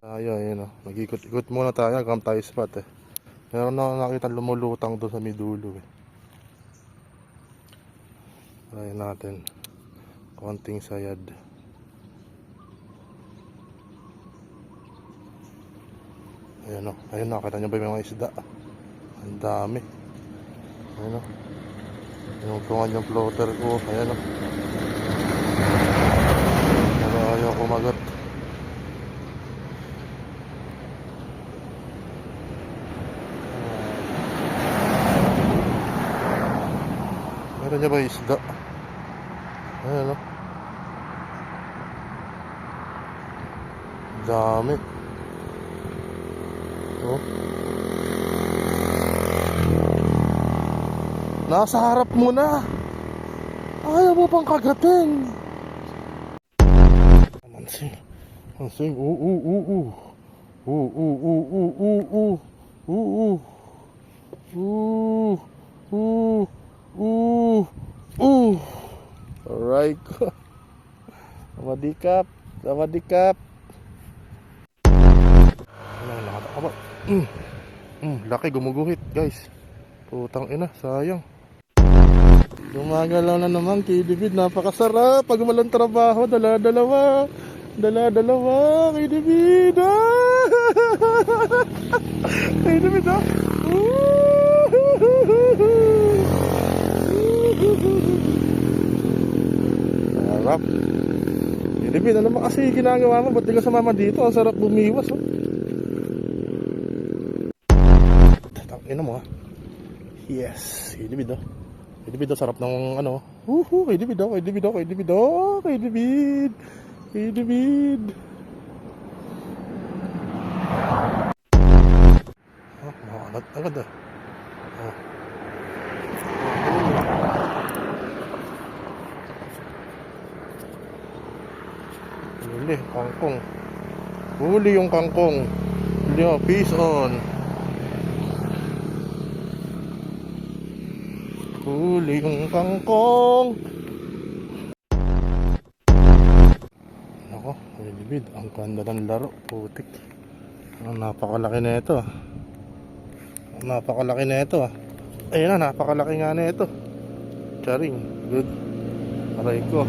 Tayo, ayun o. Mag-ikot-ikot muna tayo hanggang tayo spot eh. Meron na nakita lumulutang doon sa midulo eh. Try natin. Konting sayad. Ayun o. Ayun o. Kita nyo ba yung mga isda? Ang dami. Ayun o. Tinungtungan yung floater ko. Ayun o. Ayaw kumagat. Meron niya ba isda? Ayan o. Dami. Oh. Nasa harap mo na. Ayaw mo pang kagatin. Mansing. Mansing. Alright. Sawadikap. Sawadikap. Ayan, nakatakaba. Laki gumuguhit guys. Putang ina, sayang. Gumagalaw na naman KDB. Napakasarap pag walang trabaho. Dala-dalawa. Dala-dalawa KDB. KDB na. Sarap. KDB, ano naman kasi ginagawa mo? Ba't di ka sumama dito? Ang sarap bumiwas oh. Tangina mo ha. Yes, KDB do. KDB do, sarap ng ano. KDB do, KDB do, KDB do, KDB. KDB. Oh, makalat agad ah. Oh. Huli, kangkong. Huli yung kangkong. Huli oh, peace on. Huli yung kangkong. Ako, Wilibid, ang ganda ng laro, putik. Napakalaki na ito. Napakalaki na ito. Ayun na, napakalaki nga na ito. Charing, good. Aray ko.